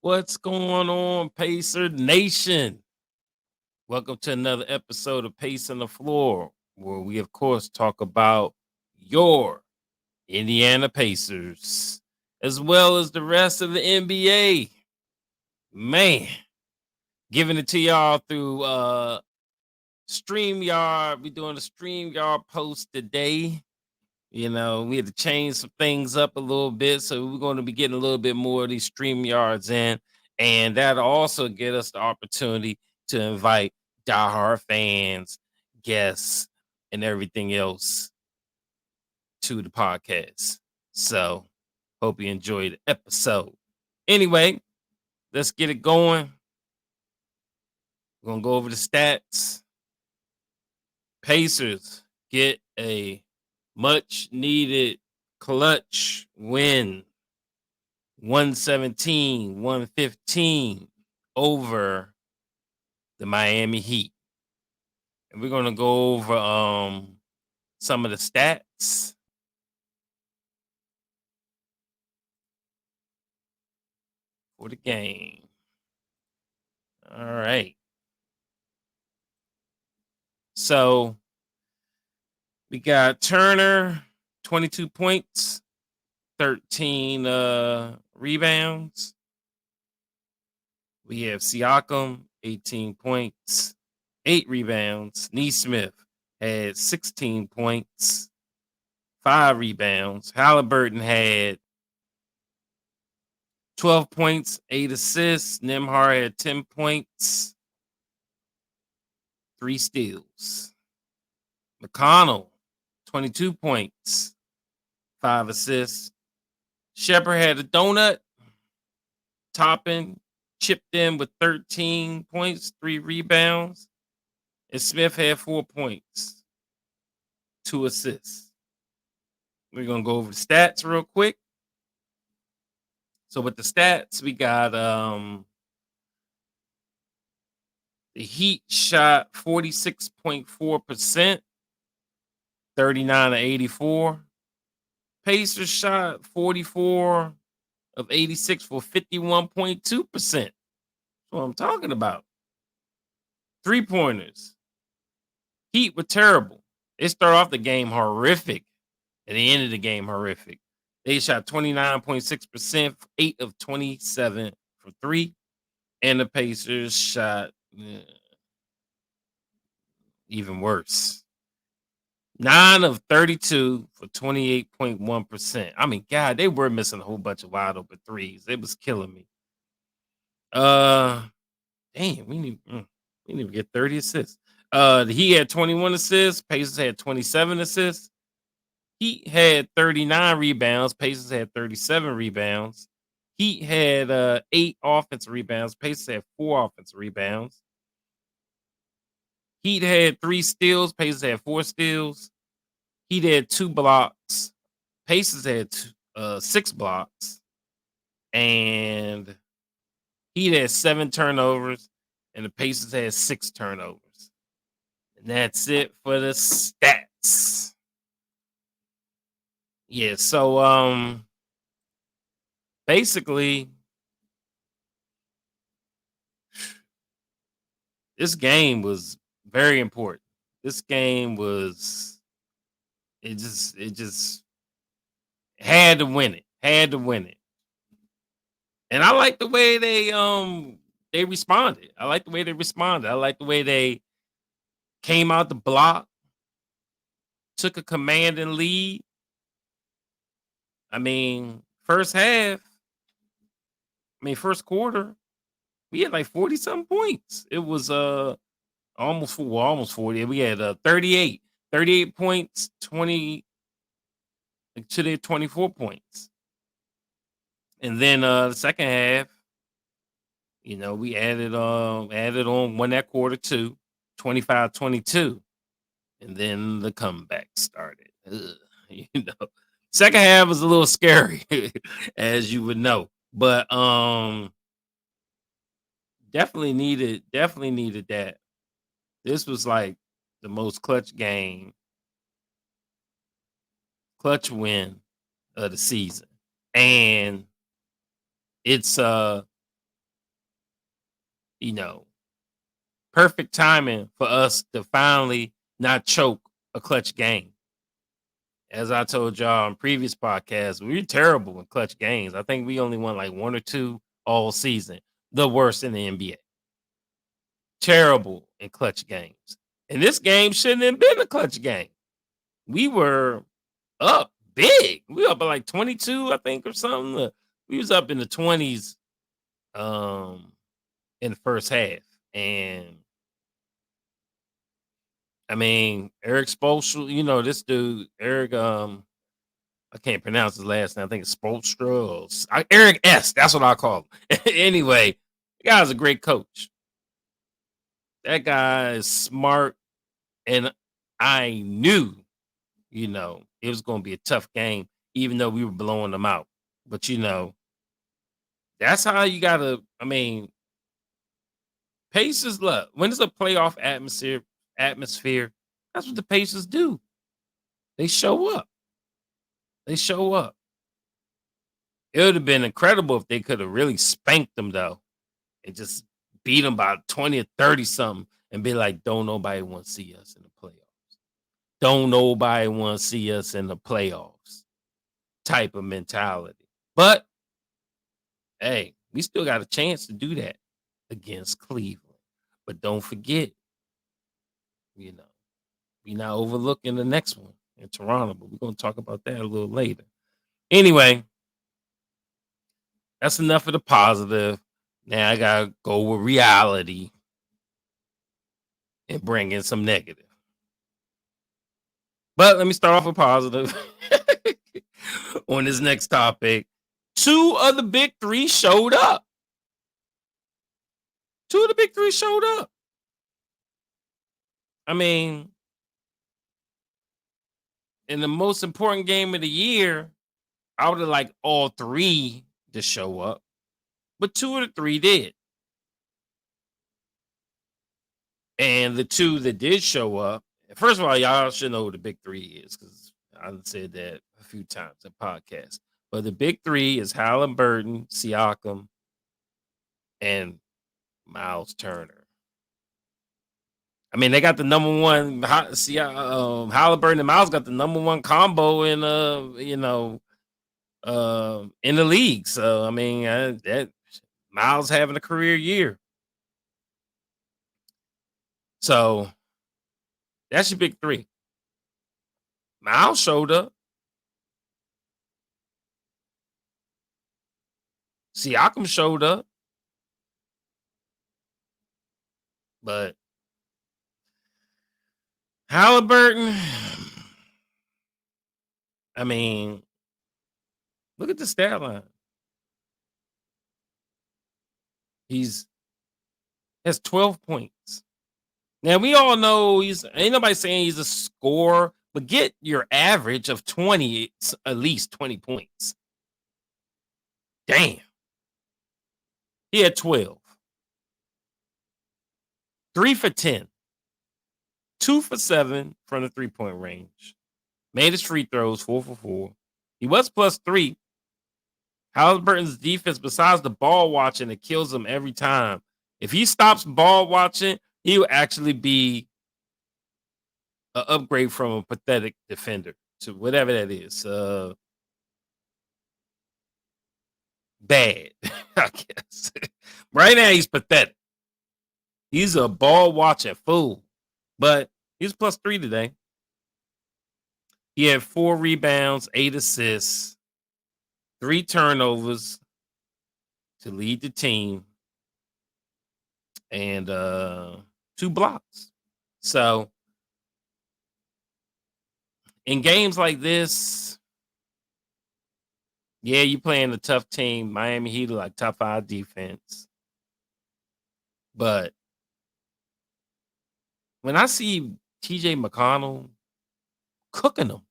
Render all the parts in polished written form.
What's going on, Pacer Nation? Welcome to another episode of Pacing the Floor, where we, of course, talk about your Indiana Pacers, as well as the rest of the NBA. Man, giving it to y'all through StreamYard. We're doing a StreamYard post today. You know, we had to change some things up a little bit. So we're going to be getting a little bit more of these stream yards in. And that'll also get us the opportunity to invite diehard fans, guests, and everything else to the podcast. So hope you enjoyed the episode. Anyway, let's get it going. We're going to go over the stats. Pacers get a much needed clutch win, 117-115 over the Miami Heat. And we're going to go over some of the stats. For the game. All right. So we got Turner, 22 points, 13 rebounds. We have Siakam, 18 points, 8 rebounds. Neesmith had 16 points, 5 rebounds. Halliburton had 12 points, 8 assists. Nembhard had 10 points, 3 steals. McConnell, 22 points, 5 assists. Shepard had a donut. Toppin chipped in with 13 points, 3 rebounds. And Smith had 4 points, 2 assists. We're going to go over the stats real quick. So with the stats, we got the Heat shot 46.4%, 39 to 84. Pacers shot 44 of 86 for 51.2%. That's what I'm talking about. 3-pointers. Heat were terrible. They start off the game horrific. At the end of the game, horrific. They shot 29.6%, 8 of 27 for 3. And the Pacers shot even worse. 9 of 32 for 28.1%. I mean, God, they were missing a whole bunch of wide open threes. It was killing me. Damn, we need to get 30 assists. He had 21 assists. Pacers had 27 assists. Heat had 39 rebounds. Pacers had 37 rebounds. Heat had 8 offensive rebounds. Pacers had 4 offensive rebounds. Heat had 3 steals. Pacers had 4 steals. Heat had 2 blocks. Pacers had 6 blocks. And Heat had 7 turnovers. And the Pacers had 6 turnovers. And that's it for the stats. Yeah, so basically this game was very important. This game was it just had to win it. Had to win it. And I like the way they responded. I like the way they responded. I like the way they came out the block, took a commanding lead. I mean, first quarter, we had like 40 something points. It was almost 40. We had 38 points, 20 to their 24 points. And then the second half, you know, we added on, won that quarter too, 25-22. And then the comeback started. You know. Second half was a little scary, as you would know. But definitely needed that. This was like the most clutch win of the season. And it's you know, perfect timing for us to finally not choke a clutch game. As I told y'all on previous podcasts, we were terrible in clutch games. I think we only won like one or two all season, the worst in the NBA. Terrible in clutch games. And this game shouldn't have been a clutch game. We were up big. We up by like 22, I think, or something. We was up in the 20s in the first half. And I mean, Eric Spoelstra, this dude, Eric, I can't pronounce his last name. I think it's Spoelstra or Eric S. That's what I call him. Anyway, the guy's a great coach. That guy is smart. And I knew, it was going to be a tough game, even though we were blowing them out. But, that's how you got to, Pacers love. When it's a playoff atmosphere, that's what the Pacers do. They show up. They show up. It would have been incredible if they could have really spanked them, though, and just beat them by 20 or 30 something and be like, don't nobody want to see us in the playoffs. Don't nobody want to see us in the playoffs type of mentality. But, hey, we still got a chance to do that against Cleveland. But don't forget, we're not overlooking the next one in Toronto, but we're going to talk about that a little later. Anyway, that's enough of the positive. Now I got to go with reality and bring in some negative. But let me start off with positive on this next topic. 2 of the big 3 showed up. 2 of the big 3 showed up. In the most important game of the year, I would have liked all 3 to show up, but 2 of the 3 did. And the 2 that did show up, first of all, y'all should know who the big 3 is because I've said that a few times in podcasts. But the big 3 is Halliburton, Siakam, and Miles Turner. They got the number one. Halliburton and Miles got the number 1 combo in in the league. So that Miles having a career year. So that's your big 3. Miles showed up. Siakam showed up. But Halliburton, look at the stat line. He's has 12 points. Now we all know ain't nobody saying he's a scorer, but get your average of 20, it's at least 20 points. Damn. He had 12. 3 for 10. 2 for 7 from the 3-point range. Made his free throws, 4 for 4. He was +3. Halliburton's defense, besides the ball watching, it kills him every time. If he stops ball watching, he will actually be an upgrade from a pathetic defender to whatever that is. Bad, I guess. Right now, he's pathetic. He's a ball watching fool. But he's +3 today. He had 4 rebounds, 8 assists, 3 turnovers to lead the team, and 2 blocks. So in games like this, yeah, you playing a tough team. Miami Heat are like top 5 defense. But when I see TJ McConnell cooking them,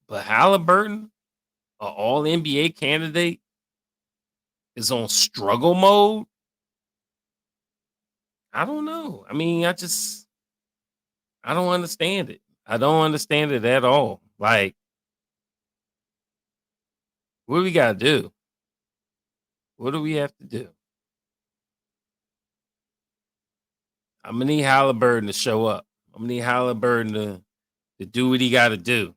but Halliburton, an all NBA candidate, is on struggle mode. I don't know. I don't understand it. I don't understand it at all. Like, what do we gotta do? What do we have to do? I'm gonna need Halliburton to show up. I'm gonna need Halliburton to do what he got to do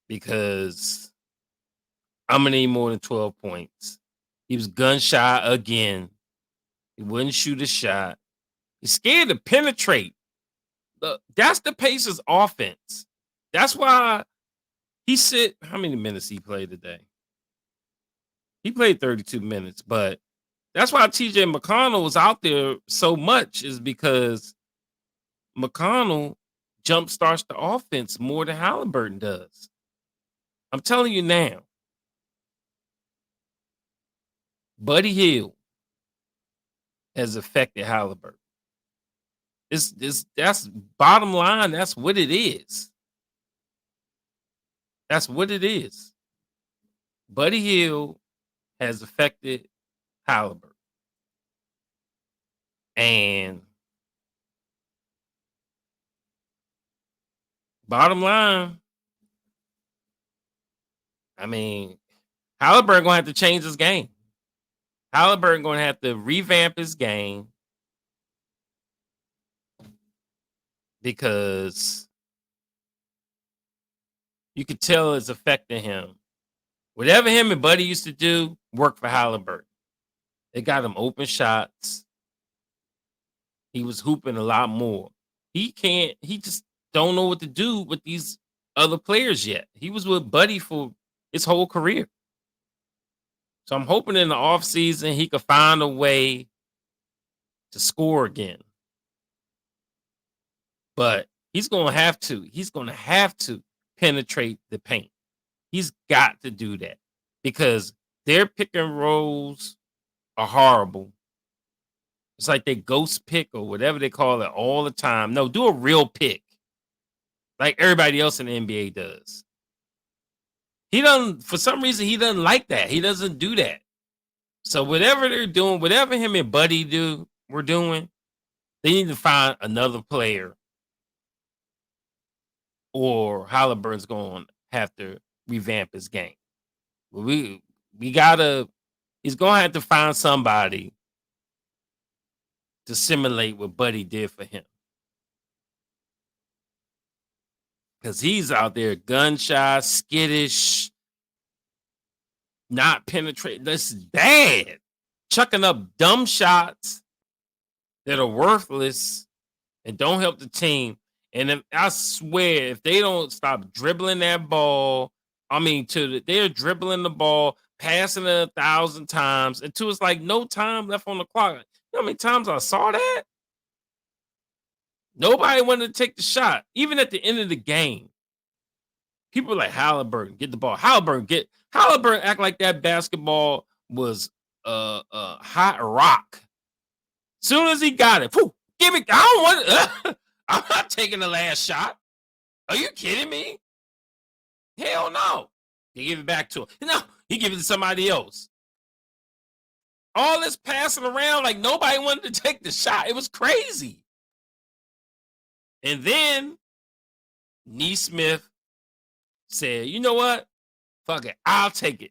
because I'm gonna need more than 12 points. He was gun shy again. He wouldn't shoot a shot. He's scared to penetrate. That's the Pacers' offense. That's why he said how many minutes he played today? He played 32 minutes, but that's why TJ McConnell was out there so much is because McConnell jump starts the offense more than Halliburton does. I'm telling you now. Buddy Hield has affected Halliburton. That's bottom line. That's what it is. That's what it is. Buddy Hield has affected Halliburton. And bottom line, I mean, Halliburton gonna have to change his game. Halliburton gonna have to revamp his game because you could tell it's affecting him. Whatever him and Buddy used to do worked for Halliburton. They got him open shots. He was hooping a lot more. He just don't know what to do with these other players yet. He was with Buddy for his whole career. So I'm hoping in the offseason he could find a way to score again. But he's going to have to. He's going to have to penetrate the paint. He's got to do that because their pick and rolls are horrible. It's like they ghost pick or whatever they call it all the time. No, do a real pick like everybody else in the NBA does. He doesn't, for some reason, he doesn't like that. He doesn't do that. So whatever they're doing, whatever him and Buddy we're doing, they need to find another player or Halliburton's going to have to revamp his game. We gotta, he's going to have to find somebody to simulate what Buddy did for him. Because he's out there gun shy, skittish, not penetrating. This is bad. Chucking up dumb shots that are worthless and don't help the team. And I swear, if they don't stop dribbling that ball, they're dribbling the ball, passing it 1,000 times until it's like no time left on the clock. You know how many times I saw that? Nobody wanted to take the shot, even at the end of the game. People were like, Halliburton, get the ball. Halliburton act like that basketball was hot rock. Soon as he got it, give it. I don't want it. I'm not taking the last shot. Are you kidding me? Hell no. They give it back to him. No, he give it to somebody else. All this passing around like nobody wanted to take the shot. It was crazy. And then Neesmith said, you know what? Fuck it. I'll take it.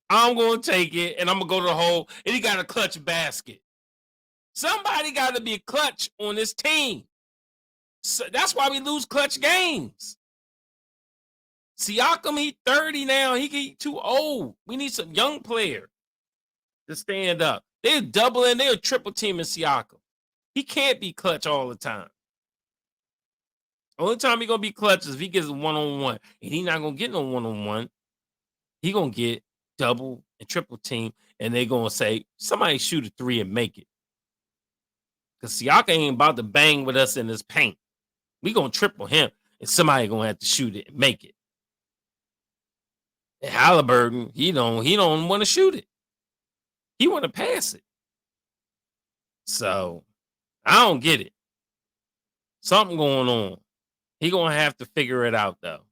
I'm going to take it, and I'm going to go to the hole, and he got a clutch basket. Somebody got to be a clutch on this team. So that's why we lose clutch games. Siakam, he 30 now. He too old. We need some young player to stand up. They're doubling, they're triple teaming Siakam. He can't be clutch all the time. Only time he gonna be clutch is if he gets a one-on-one. And he not gonna get no one-on-one. He gonna get double and triple team, and they gonna say, somebody shoot a three and make it. Because Siakam ain't about to bang with us in this paint. We gonna triple him, and somebody gonna have to shoot it and make it. And Halliburton, he don't want to shoot it. He want to pass it. So I don't get it. Something going on. He gonna have to figure it out, though.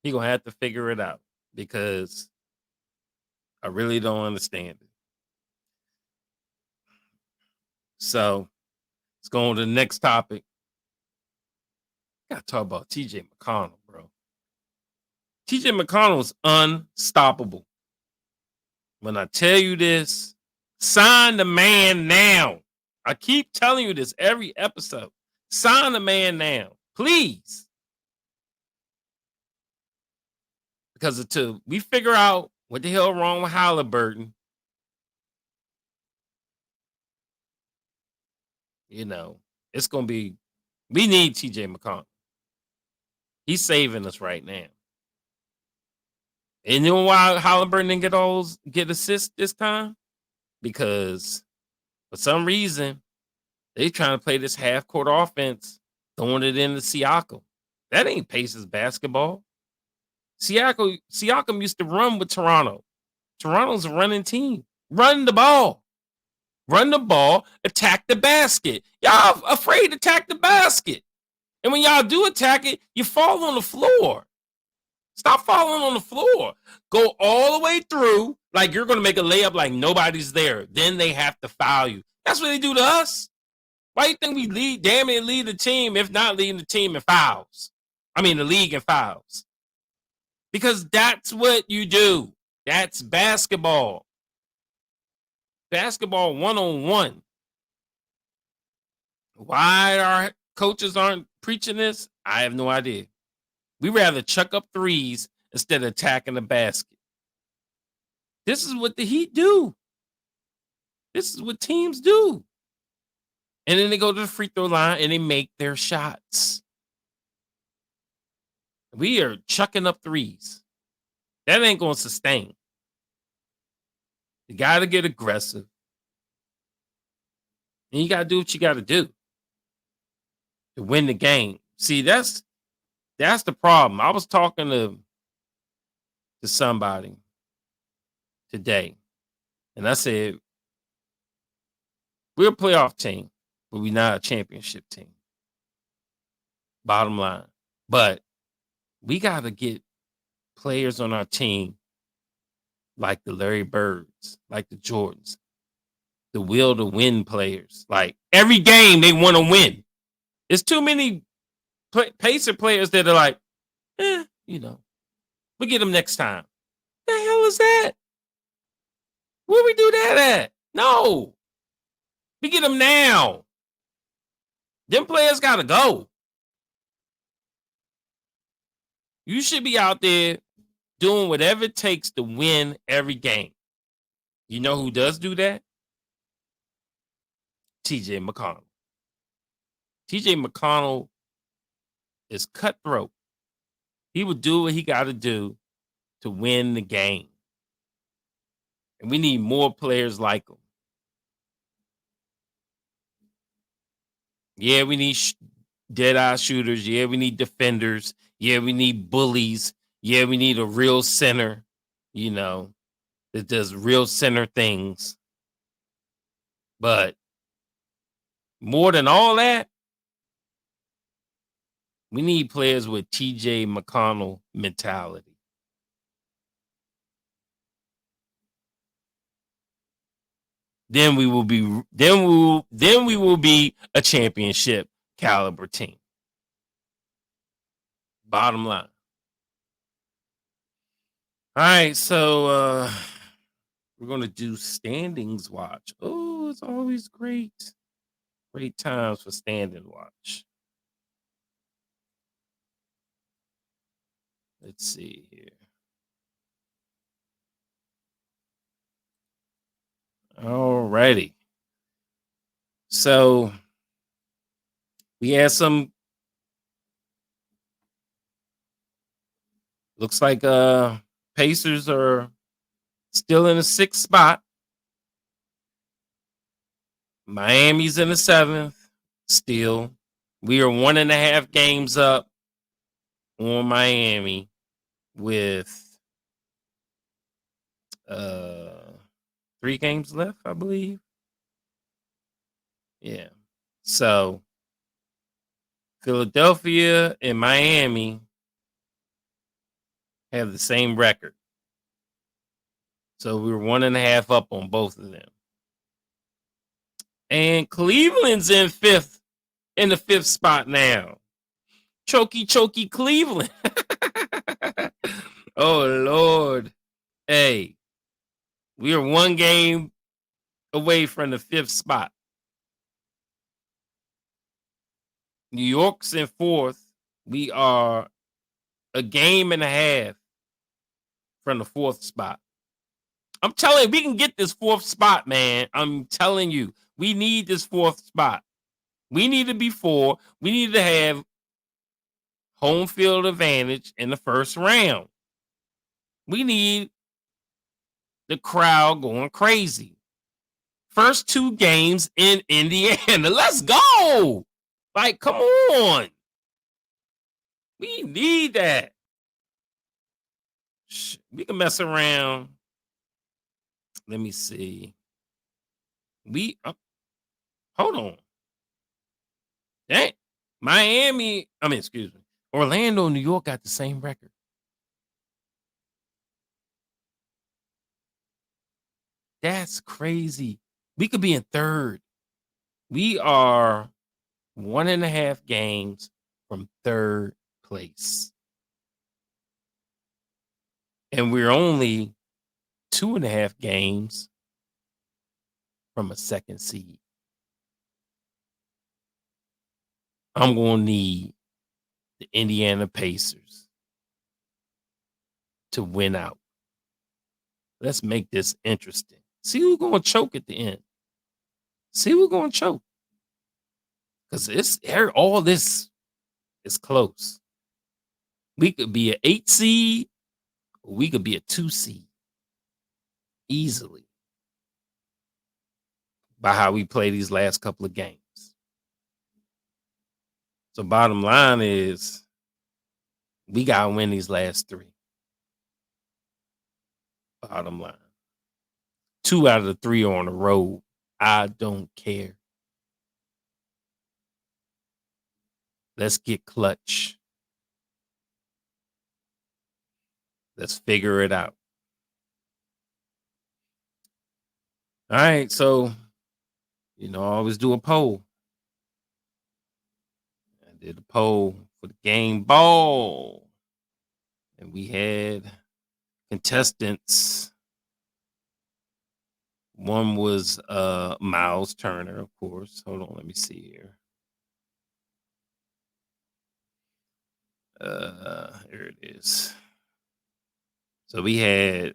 He gonna have to figure it out because I really don't understand it. So let's go on to the next topic. Gotta talk about TJ McConnell, bro. TJ McConnell is unstoppable. When I tell you this, Sign the man now. I keep telling you this every episode. Sign the man now, please. Because until we figure out what the hell wrong with Halliburton, it's gonna be. We need TJ McConnell. He's saving us right now. And you know why Halliburton didn't get assists this time? Because for some reason they trying to play this half court offense, throwing it into Siakam. That ain't Pacers basketball. Siakam used to run with Toronto. Toronto's a running team. Run the ball. Run the ball. Attack the basket. Y'all afraid to attack the basket. And when y'all do attack it, you fall on the floor. Stop falling on the floor. Go all the way through like you're going to make a layup like nobody's there. Then they have to foul you. That's what they do to us. Why do you think we lead the team, if not leading the team in fouls? I mean, the league in fouls. Because that's what you do. That's basketball. Basketball one-on-one. Why our coaches aren't preaching this? I have no idea. We rather chuck up threes instead of attacking the basket. This is what the Heat do. This is what teams do. And then they go to the free throw line and they make their shots. We are chucking up threes. That ain't going to sustain. You got to get aggressive. And you got to do what you got to do to win the game. See, that's the problem. I was talking to somebody today, and I said, we're a playoff team, but we're not a championship team. Bottom line. But we got to get players on our team like the Larry Birds, like the Jordans, the will to win players. Like every game they want to win. There's too many Pacer players that are like, we'll get them next time. The hell is that? Where we do that at? No. We get them now. Them players got to go. You should be out there doing whatever it takes to win every game. You know who does do that? TJ McConnell. TJ McConnell is cutthroat. He would do what he got to do to win the game. And we need more players like him. Yeah, we need dead-eye shooters. Yeah, we need defenders. Yeah, we need bullies. Yeah, we need a real center, that does real center things. But more than all that, we need players with TJ McConnell mentality. Then we will be a championship caliber team. Bottom line. All right, so we're going to do standings watch. Oh, it's always great. Great times for standing watch. Let's see here. All righty. So we had some. Looks like Pacers are still in the 6th spot. Miami's in the 7th. Still, we are 1.5 games up on Miami with 3 games left, I believe. Yeah. So Philadelphia and Miami have the same record. So we were 1.5 up on both of them. And Cleveland's in the 5th spot now. Chokey Cleveland. Oh, Lord. Hey, we are 1 game away from the 5th spot. New York's in 4th. We are a game and a half from the 4th spot. I'm telling you, we can get this 4th spot, man. I'm telling you, we need this 4th spot. We need to be 4. We need to have home field advantage in the first round. We need the crowd going crazy. First 2 games in Indiana. Let's go. Like, come on. We need that. We can mess around. Let me see. Hold on. Dang. Excuse me. Orlando and New York got the same record. That's crazy. We could be in 3rd. We are 1.5 games from 3rd place. And we're only 2.5 games from a 2nd seed. I'm going to need the Indiana Pacers to win out. Let's make this interesting. See who's going to choke at the end. See who's going to choke. Because all this is close. We could be an 8 seed, or we could be a 2 seed. Easily. By how we play these last couple of games. So bottom line is, we got to win these last 3. Bottom line. 2 out of the 3 are on the road. I don't care. Let's get clutch. Let's figure it out. All right, so, I always do a poll. I did a poll for the game ball. And we had contestants. One was Miles Turner, of course. Hold on, let me see here. Here it is. So we had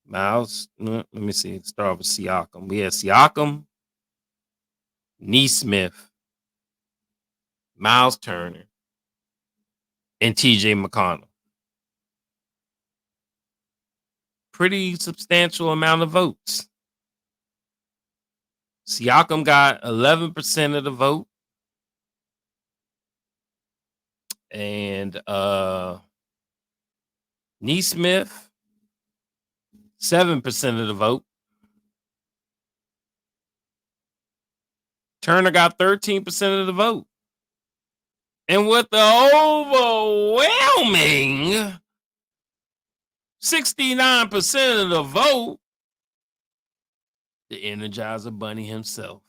Miles. Let me see. Start with Siakam. We had Siakam, Neesmith, Miles Turner, and TJ McConnell. Pretty substantial amount of votes. Siakam got 11% of the vote. And Neesmith, 7% of the vote. Turner got 13% of the vote. And with the overwhelming 69% of the vote, the Energizer Bunny himself,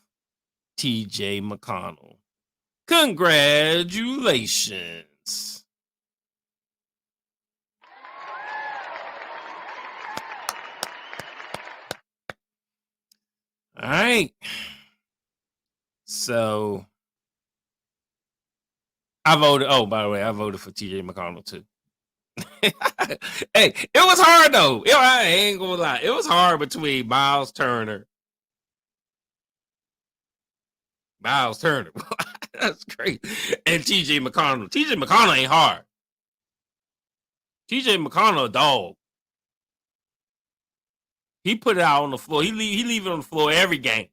TJ McConnell. Congratulations. All right. So I voted. Oh, by the way, I voted for TJ McConnell too. Hey, it was hard though. I ain't gonna lie. It was hard between Miles Turner. That's great. And TJ McConnell. TJ McConnell ain't hard. TJ McConnell a dog. He put it out on the floor. He leave it on the floor every game.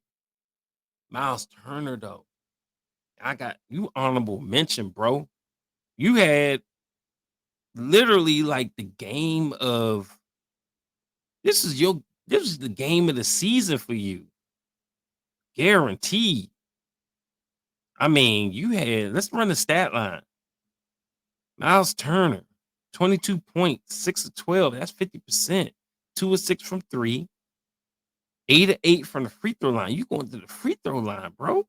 Miles Turner, though. I got you honorable mention, bro. You had literally like the game of this is the game of the season for you. Guaranteed. I mean, let's run the stat line. Miles Turner, 22 points, 6 of 12. That's 50%. 2 of 6 from 3. 8 of 8 from the free throw line. You going to the free throw line, bro.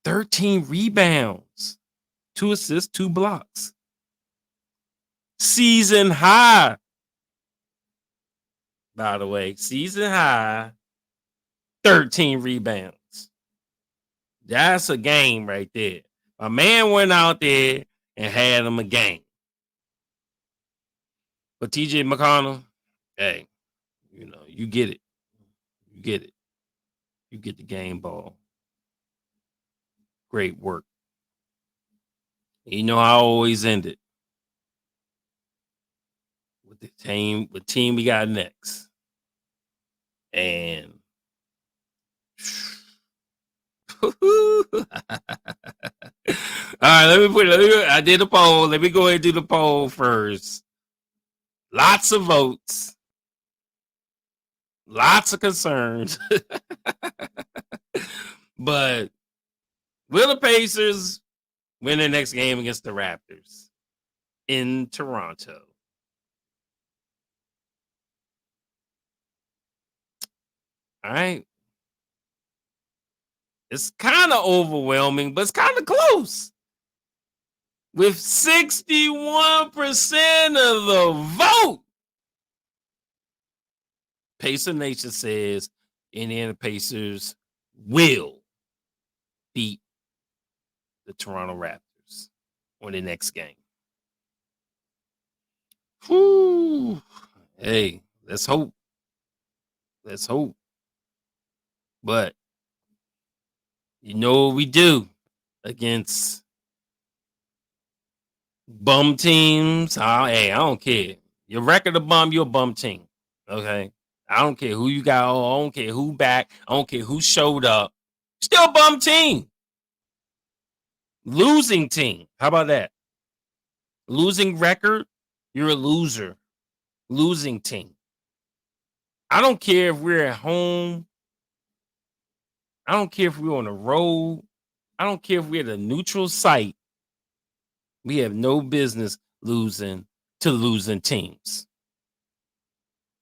13 rebounds, 2 assists, 2 blocks. Season high. By the way, season high, 13 rebounds. That's a game right there. My man went out there and had him a game. But TJ McConnell, hey, you get it. You get it. You get the game ball. Great work. You know how I always end it. With the team we got next. And all right, I did a poll. Let me go ahead and do the poll first. Lots of votes. Lots of concerns. But will the Pacers win their next game against the Raptors in Toronto? All right. It's kind of overwhelming, but it's kind of close. With 61% of the vote, Pacer Nation says Indiana Pacers will beat the Toronto Raptors on the next game. Whew. Hey, let's hope. Let's hope. But you know what we do against bum teams? Hey, I don't care. Your record of bum, you're a bum team. Okay? I don't care who you got. I don't care who back. I don't care who showed up. Still a bum team. Losing team. How about that? Losing record, you're a loser. Losing team. I don't care if we're at home. I don't care if we're on the road. I don't care if we're at a neutral site. We have no business losing to losing teams.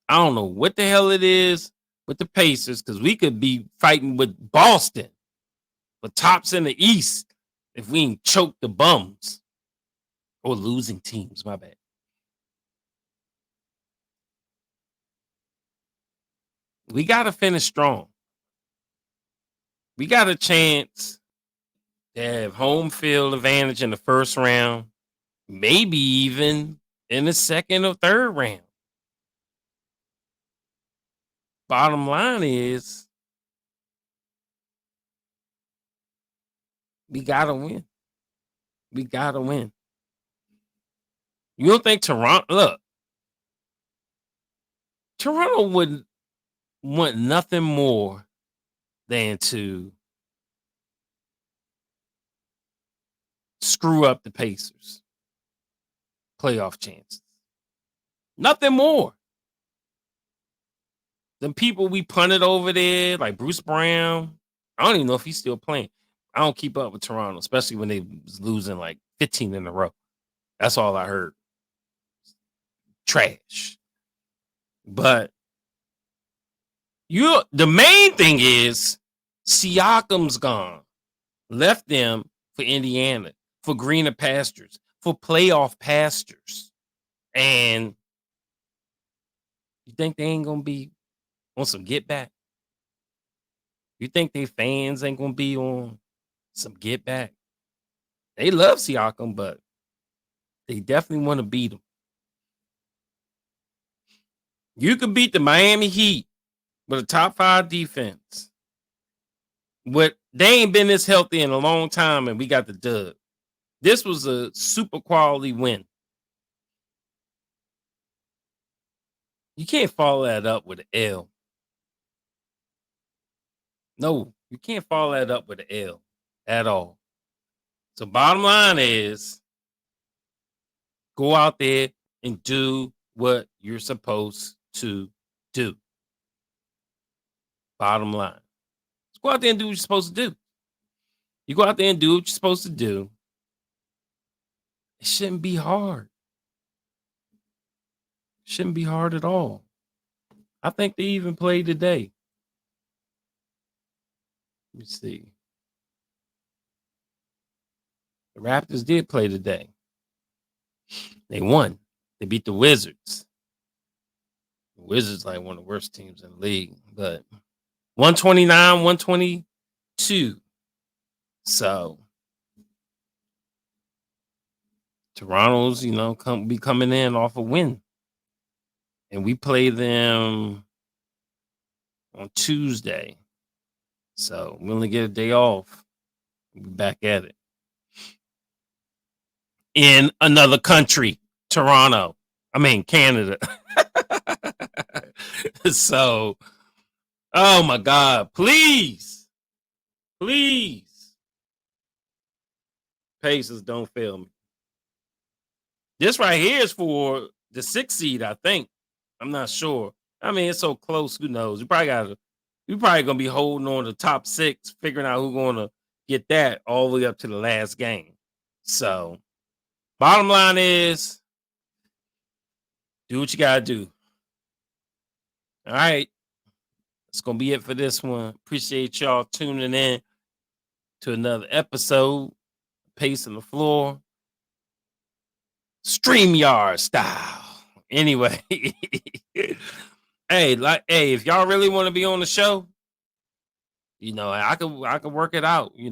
I don't know what the hell it is with the Pacers, because we could be fighting with Boston for tops in the East if we ain't choke the bums or losing teams. My bad. We got to finish strong. We got a chance to have home field advantage in the first round, maybe even in the second or third round. Bottom line is, we got to win. We got to win. You don't think Toronto would want nothing more than to screw up the Pacers' playoff chances. Nothing more. The people we punted over there, like Bruce Brown, I don't even know if he's still playing. I don't keep up with Toronto, especially when they was losing like 15 in a row. That's all I heard. Trash. But the main thing is Siakam's gone. Left them for Indiana, for greener pastures, for playoff pastures. And you think they ain't gonna be on some get back? You think they fans ain't gonna be on some get back? They love Siakam, but they definitely want to beat him. You could beat the Miami Heat with a top 5 defense. But they ain't been this healthy in a long time, and we got the dub. This was a super quality win. You can't follow that up with an L. No, you can't follow that up with an L at all. So bottom line is, go out there and do what you're supposed to do. Bottom line. Let's go out there and do what you're supposed to do. You go out there and do what you're supposed to do. It shouldn't be hard. It shouldn't be hard at all. I think they even played today. Let me see. The Raptors did play today. They won They beat the Wizards. The Wizards like one of the worst teams in the league, but 129, 122. So Toronto's, be coming in off a win. And we play them on Tuesday. So we only get a day off. We'll be back at it. In another country, Canada. So, oh my God, please, Pacers, don't fail me. This right here is for the 6th seed, I think. I'm not sure. I mean, it's so close. Who knows? We probably gonna be holding on to top 6, figuring out who's gonna get that all the way up to the last game. So, bottom line is, do what you gotta do. All right, that's gonna be it for this one. Appreciate y'all tuning in to another episode. Pacing the floor, StreamYard style. Anyway, hey, if y'all really want to be on the show, I could work it out. We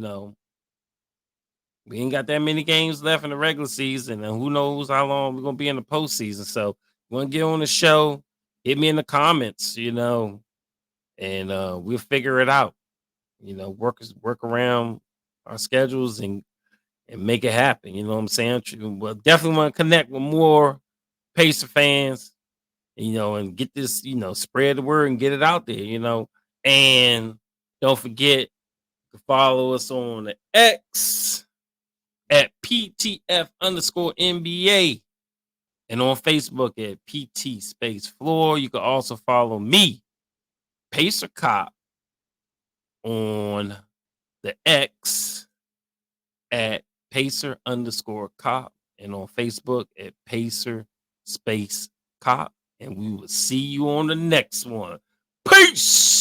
ain't got that many games left in the regular season, and who knows how long we're gonna be in the postseason. So, want to get on the show? Hit me in the comments, and we'll figure it out. Work around our schedules and make it happen. You know what I'm saying? Well, definitely want to connect with more Pacer fans, and get this, spread the word and get it out there, and don't forget to follow us on the X at PTF_NBA and on Facebook at PT Space Floor. You can also follow me, Pacer Cop, on the X at Pacer_Cop and on Facebook at Pacer Space Cop. And we will see you on the next one. Peace.